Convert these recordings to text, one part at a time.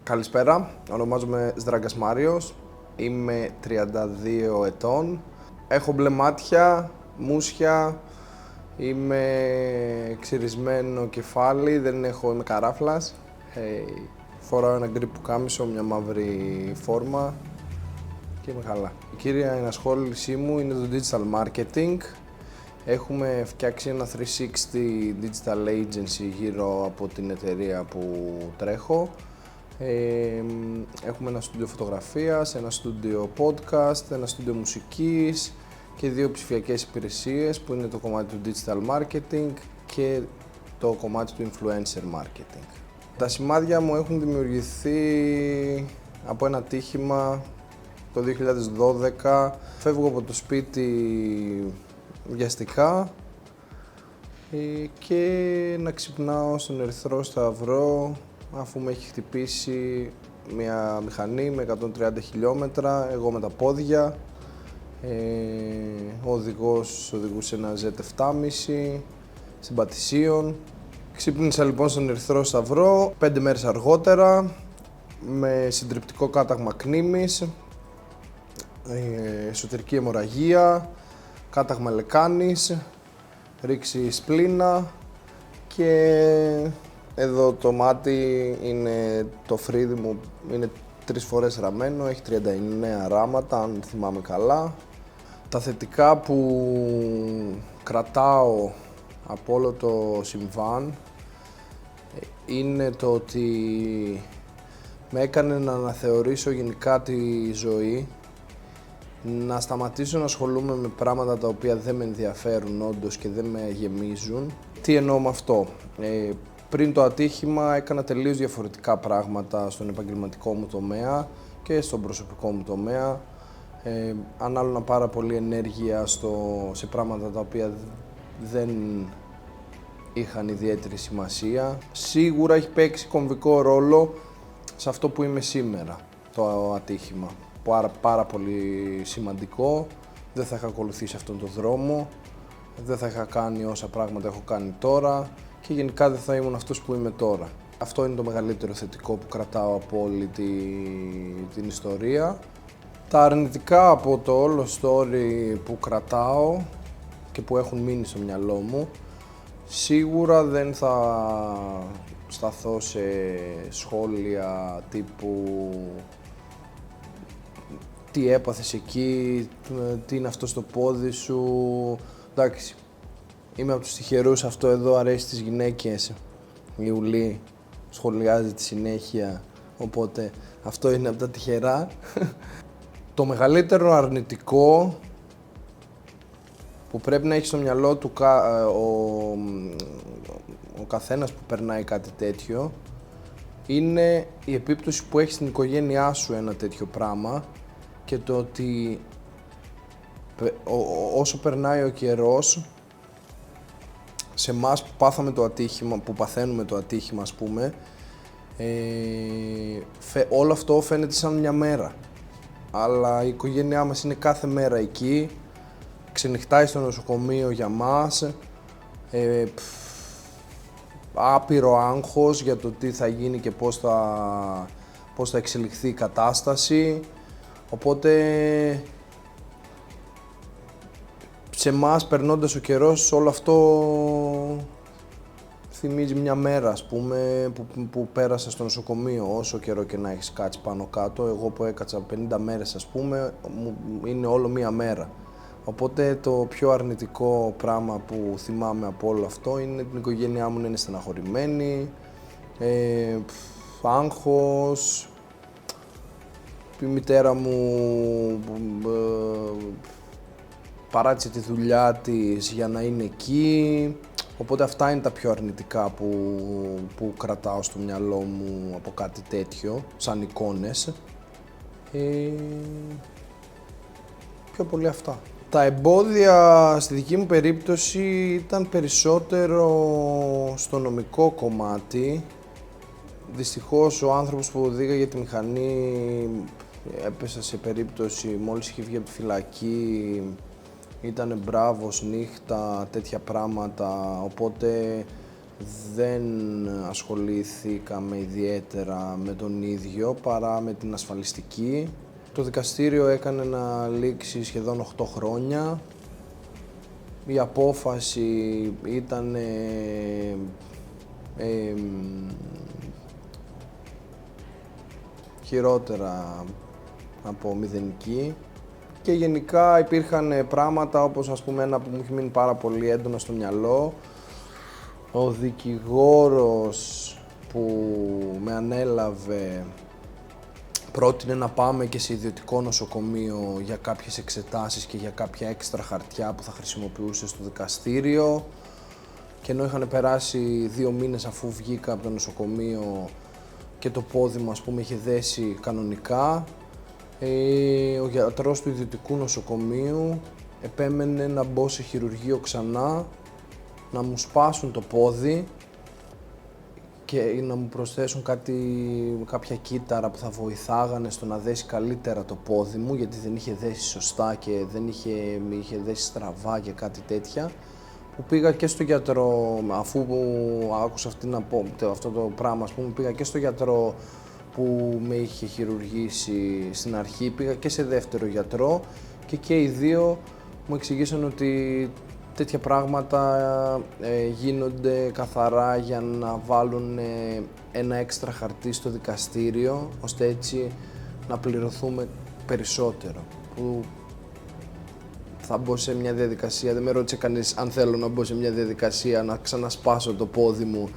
Καλησπέρα, ονομάζομαι Σδράγκας Μάριος, είμαι 32 ετών, έχω μπλε μάτια, μουσια, είμαι ξυρισμένο κεφάλι, είμαι καράφλας, φοράω ένα γκρι πουκάμισο, μια μαύρη φόρμα και είμαι καλά. Η κύρια ενασχόλησή μου είναι το digital marketing. Έχουμε φτιάξει ένα 360 digital agency γύρω από την εταιρεία που τρέχω. Έχουμε ένα στούντιο φωτογραφίας, ένα στούντιο podcast, ένα στούντιο μουσικής και 2 ψηφιακές υπηρεσίες που είναι το κομμάτι του digital marketing και το κομμάτι του influencer marketing. Τα σημάδια μου έχουν δημιουργηθεί από ένα ατύχημα το 2012. Φεύγω από το σπίτι βιαστικά και να ξυπνάω στον Ερυθρό Σταυρό αφού με έχει χτυπήσει μια μηχανή με 130 χιλιόμετρα, εγώ με τα πόδια. Ο οδηγός οδηγούσε ένα Z7,5 συμπατησίων. Ξύπνησα λοιπόν στον Ερυθρό Σταυρό 5 μέρες αργότερα με συντριπτικό κάταγμα κνήμης, εσωτερική αιμορραγία, κάταγμα λεκάνης, ρήξη σπλήνα και εδώ το μάτι είναι το φρύδι μου, είναι 3 φορές ραμμένο, έχει 39 ράματα αν θυμάμαι καλά. Τα θετικά που κρατάω από όλο το συμβάν είναι το ότι με έκανε να αναθεωρήσω γενικά τη ζωή, να σταματήσω να ασχολούμαι με πράγματα τα οποία δεν με ενδιαφέρουν όντως και δεν με γεμίζουν. Τι εννοώ με αυτό? Πριν το ατύχημα έκανα τελείως διαφορετικά πράγματα στον επαγγελματικό μου τομέα και στον προσωπικό μου τομέα. Ανάλωνα πάρα πολύ ενέργεια σε πράγματα τα οποία δεν είχαν ιδιαίτερη σημασία. Σίγουρα έχει παίξει κομβικό ρόλο σε αυτό που είμαι σήμερα το ατύχημα. Πάρα πολύ σημαντικό, δεν θα είχα ακολουθήσει αυτόν τον δρόμο, δεν θα είχα κάνει όσα πράγματα έχω κάνει τώρα και γενικά δεν θα ήμουν αυτός που είμαι τώρα. Αυτό είναι το μεγαλύτερο θετικό που κρατάω από όλη την ιστορία. Τα αρνητικά από το όλο story που κρατάω και που έχουν μείνει στο μυαλό μου, σίγουρα δεν θα σταθώ σε σχόλια τύπου τι έπαθες εκεί, τι είναι αυτό στο πόδι σου. Εντάξει, είμαι από τους τυχερούς, αυτό εδώ αρέσει στις γυναίκες. Η Ουλή σχολιάζει συνέχεια, οπότε αυτό είναι από τα τυχερά. Το μεγαλύτερο αρνητικό που πρέπει να έχει στο μυαλό του ο καθένας που περνάει κάτι τέτοιο είναι η επίπτωση που έχει στην οικογένειά σου ένα τέτοιο πράγμα και το ότι όσο περνάει ο καιρός, σε εμάς που πάθαμε το ατύχημα, που παθαίνουμε το ατύχημα ας πούμε, όλο αυτό φαίνεται σαν μια μέρα. Αλλά η οικογένειά μας είναι κάθε μέρα εκεί, ξενυχτάει στο νοσοκομείο για μας, άπειρο άγχος για το τι θα γίνει και πώς θα εξελιχθεί η κατάσταση. Οπότε σε εμάς περνώντας ο καιρός όλο αυτό θυμίζει μια μέρα ας πούμε που πέρασα στο νοσοκομείο, όσο καιρό και να έχεις κάτσει πάνω κάτω. Εγώ που έκατσα 50 μέρες ας πούμε, είναι όλο μια μέρα. Οπότε το πιο αρνητικό πράγμα που θυμάμαι από όλο αυτό είναι την οικογένειά μου να είναι στεναχωρημένη, άγχος, η μητέρα μου παράτησε τη δουλειά της για να είναι εκεί. Οπότε αυτά είναι τα πιο αρνητικά που κρατάω στο μυαλό μου από κάτι τέτοιο, σαν εικόνες. Πιο πολύ αυτά. Τα εμπόδια στη δική μου περίπτωση ήταν περισσότερο στο νομικό κομμάτι. Δυστυχώς ο άνθρωπος που οδήγαγε τη μηχανή έπεσα σε περίπτωση μόλις είχε βγει από τη φυλακή, ήταν μπράβος, νύχτα, τέτοια πράγματα, οπότε δεν ασχολήθηκαμε ιδιαίτερα με τον ίδιο παρά με την ασφαλιστική. Το δικαστήριο έκανε να λήξει σχεδόν 8 χρόνια. Η απόφαση ήταν χειρότερα από μηδενική και γενικά υπήρχαν πράγματα όπως ας πούμε ένα που μου έχει μείνει πάρα πολύ έντονα στο μυαλό. Ο δικηγόρος που με ανέλαβε πρότεινε να πάμε και σε ιδιωτικό νοσοκομείο για κάποιες εξετάσεις και για κάποια έξτρα χαρτιά που θα χρησιμοποιούσε στο δικαστήριο, και ενώ είχαν περάσει 2 μήνες αφού βγήκα από το νοσοκομείο και το πόδι μου ας πούμε είχε δέσει κανονικά, ο γιατρός του ιδιωτικού νοσοκομείου επέμενε να μπω σε χειρουργείο ξανά, να μου σπάσουν το πόδι και να μου προσθέσουν κάποια κύτταρα που θα βοηθάγανε στο να δέσει καλύτερα το πόδι μου, γιατί δεν είχε δέσει σωστά και είχε δέσει στραβά και κάτι τέτοια. Που πήγα και στο γιατρό, αφού άκουσα αυτό το πράγμα, ας πούμε, πήγα και στο γιατρό που με είχε χειρουργήσει στην αρχή, πήγα και σε δεύτερο γιατρό και οι δύο μου εξηγήσαν ότι τέτοια πράγματα γίνονται καθαρά για να βάλουν ένα έξτρα χαρτί στο δικαστήριο, ώστε έτσι να πληρωθούμε περισσότερο. Που θα μπω σε μια διαδικασία, δεν με ρώτησε κανείς αν θέλω να μπω σε μια διαδικασία να ξανασπάσω το πόδι μου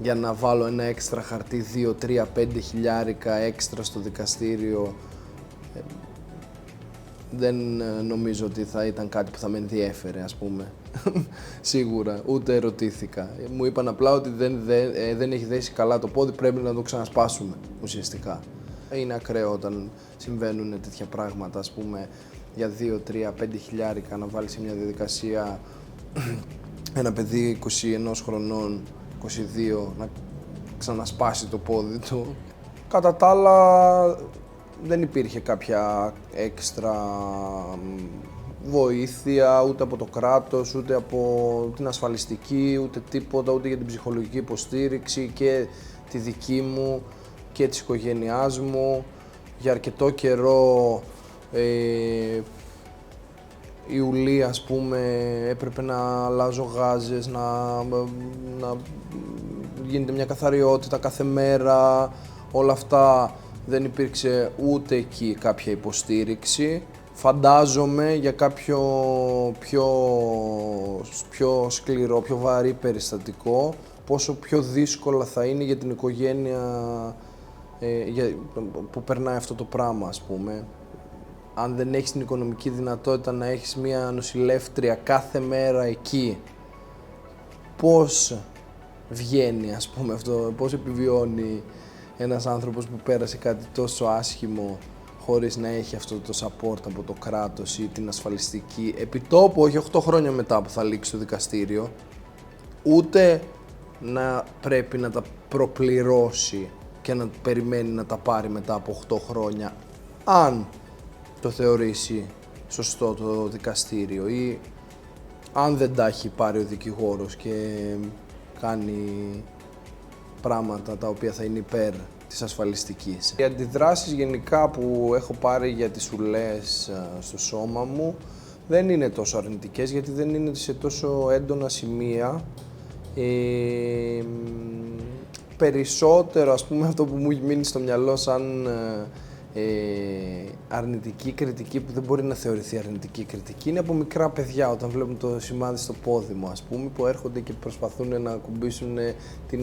για να βάλω ένα έξτρα χαρτί 2, 3, 5 χιλιάρικα έξτρα στο δικαστήριο. Δεν νομίζω ότι θα ήταν κάτι που θα με ενδιέφερε, ας πούμε. Σίγουρα, ούτε ερωτήθηκα. Μου είπαν απλά ότι δεν έχει δέσει καλά το πόδι, πρέπει να το ξανασπάσουμε, ουσιαστικά. Είναι ακραίο όταν συμβαίνουν τέτοια πράγματα, ας πούμε, για 2, 3, 5 χιλιάρικα να βάλει σε μια διαδικασία ένα παιδί 21 χρονών, 22, να ξανασπάσει το πόδι του. Κατά τα άλλα, δεν υπήρχε κάποια έξτρα βοήθεια ούτε από το κράτος, ούτε από την ασφαλιστική, ούτε τίποτα, ούτε για την ψυχολογική υποστήριξη και τη δική μου και της οικογένειάς μου. Για αρκετό καιρό Ιουλή, ας πούμε, έπρεπε να αλλάζω γάζες, να γίνεται μια καθαριότητα κάθε μέρα, όλα αυτά. Δεν υπήρξε ούτε εκεί κάποια υποστήριξη. Φαντάζομαι για κάποιο πιο σκληρό, πιο βαρύ περιστατικό, πόσο πιο δύσκολα θα είναι για την οικογένεια που περνάει αυτό το πράγμα, ας πούμε. Αν δεν έχεις την οικονομική δυνατότητα να έχεις μία νοσηλεύτρια κάθε μέρα εκεί, πώς βγαίνει, ας πούμε, αυτό, πώς επιβιώνει ένας άνθρωπος που πέρασε κάτι τόσο άσχημο χωρίς να έχει αυτό το support από το κράτος ή την ασφαλιστική επιτόπου, όχι 8 χρόνια μετά που θα λήξει το δικαστήριο, ούτε να πρέπει να τα προπληρώσει και να περιμένει να τα πάρει μετά από 8 χρόνια, αν το θεωρήσει σωστό το δικαστήριο ή αν δεν τα έχει πάρει ο δικηγόρος και κάνει πράγματα τα οποία θα είναι υπέρ της ασφαλιστικής. Οι αντιδράσεις γενικά που έχω πάρει για τις ουλές στο σώμα μου δεν είναι τόσο αρνητικές, γιατί δεν είναι σε τόσο έντονα σημεία. Περισσότερο, ας πούμε, αυτό που μου έχει μείνει στο μυαλό σαν αρνητική κριτική, που δεν μπορεί να θεωρηθεί αρνητική κριτική, είναι από μικρά παιδιά, όταν βλέπουν το σημάδι στο πόδι μου, ας πούμε, που έρχονται και προσπαθούν να ακουμπήσουν τι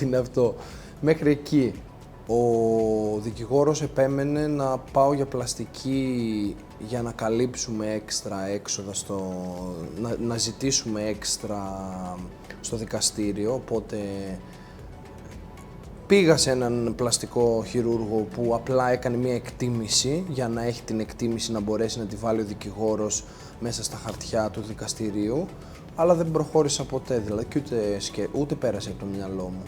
είναι αυτό. Μέχρι εκεί. Ο δικηγόρος επέμενε να πάω για πλαστική για να καλύψουμε έξτρα έξοδα, να ζητήσουμε έξτρα στο δικαστήριο, οπότε πήγα σε έναν πλαστικό χειρούργο που απλά έκανε μια εκτίμηση για να έχει την εκτίμηση να μπορέσει να τη βάλει ο δικηγόρος μέσα στα χαρτιά του δικαστηρίου, αλλά δεν προχώρησα ποτέ, δηλαδή, και ούτε πέρασε από το μυαλό μου.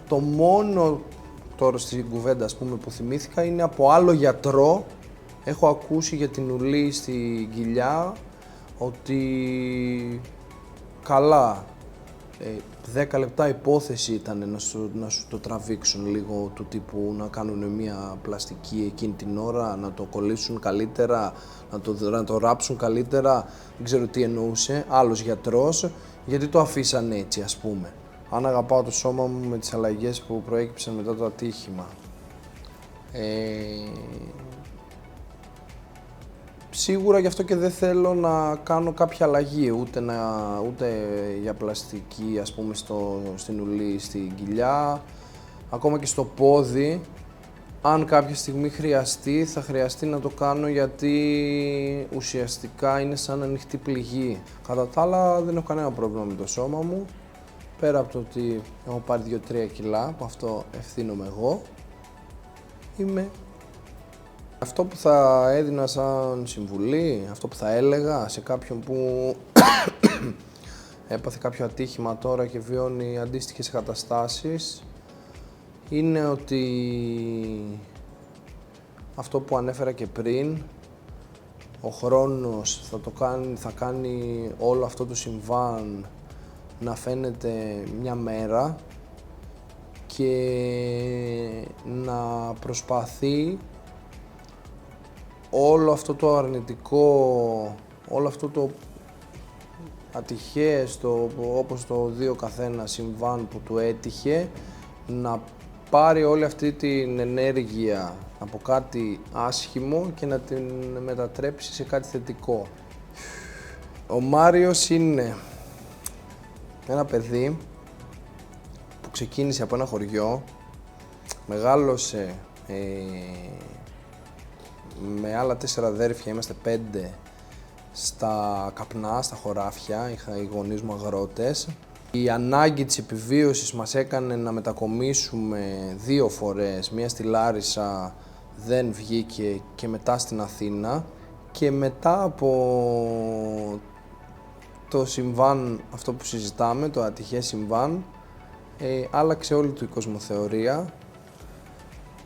Το μόνο τώρα στην κουβέντα, ας πούμε, που θυμήθηκα είναι από άλλο γιατρό. Έχω ακούσει για την ουλή στη κοιλιά ότι καλά, 10 λεπτά υπόθεση ήταν να σου το τραβήξουν λίγο, του τύπου να κάνουν μια πλαστική εκείνη την ώρα, να το κολλήσουν καλύτερα, να το ράψουν καλύτερα, δεν ξέρω τι εννοούσε, άλλος γιατρός, γιατί το αφήσαν έτσι, ας πούμε. Αν αγαπάω το σώμα μου με τις αλλαγές που προέκυψαν μετά το ατύχημα. Σίγουρα γι' αυτό και δεν θέλω να κάνω κάποια αλλαγή, ούτε για πλαστική, ας πούμε, στην ουλή, στην κοιλιά, ακόμα και στο πόδι. Αν κάποια στιγμή χρειαστεί, θα χρειαστεί να το κάνω, γιατί ουσιαστικά είναι σαν ανοιχτή πληγή. Κατά τα άλλα δεν έχω κανένα πρόβλημα με το σώμα μου, πέρα από το ότι έχω πάρει 2-3 κιλά, που αυτό ευθύνομαι εγώ. Αυτό που θα έδινα σαν συμβουλή, αυτό που θα έλεγα σε κάποιον που έπαθε κάποιο ατύχημα τώρα και βιώνει αντίστοιχες καταστάσεις, είναι ότι αυτό που ανέφερα και πριν, ο χρόνος θα κάνει όλο αυτό το συμβάν να φαίνεται μια μέρα και να προσπαθεί όλο αυτό το αρνητικό, όλο αυτό το ατυχές, όπως το δει ο καθένας συμβάν που του έτυχε, να πάρει όλη αυτή την ενέργεια από κάτι άσχημο και να την μετατρέψει σε κάτι θετικό. Ο Μάριος είναι ένα παιδί που ξεκίνησε από ένα χωριό, μεγάλωσε με άλλα 4 αδέρφια, είμαστε 5 στα καπνά, στα χωράφια, οι γονείς μου αγρότες. Η ανάγκη της επιβίωσης μας έκανε να μετακομίσουμε 2 φορές, μία στη Λάρισα, δεν βγήκε, και μετά στην Αθήνα. Και μετά από το συμβάν, αυτό που συζητάμε, το ατυχές συμβάν, άλλαξε όλη του η κοσμοθεωρία.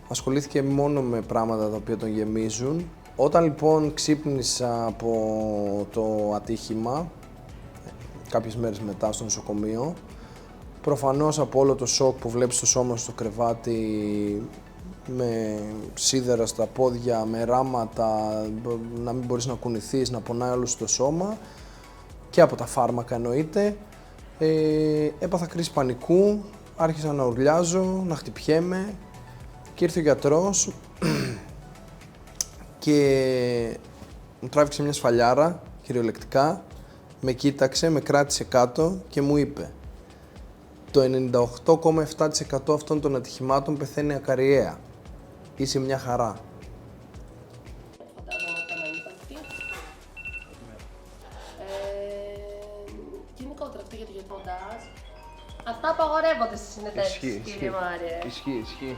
Ασχολήθηκε μόνο με πράγματα τα οποία τον γεμίζουν. Όταν λοιπόν ξύπνησα από το ατύχημα, κάποιες μέρες μετά στο νοσοκομείο, προφανώς από όλο το σοκ που βλέπεις το σώμα στο κρεβάτι, με σίδερα στα πόδια, με ράματα, να μην μπορείς να κουνηθείς, να πονάει όλο το σώμα, και από τα φάρμακα εννοείται, έπαθα κρίση πανικού, άρχισα να ουρλιάζω, να χτυπιέμαι, και ήρθε ο γιατρός και μου τράβηξε μια σφαλιάρα, κυριολεκτικά, με κοίταξε, με κράτησε κάτω και μου είπε: το 98,7% αυτών των ατυχημάτων πεθαίνει ακαριέα. Είσαι μια χαρά. Γενικότερα αυτό για το γεποντάζ. Αυτά απαγορεύονται στις συνεντεύξεις, κύριε Μάριε. Ισχύει.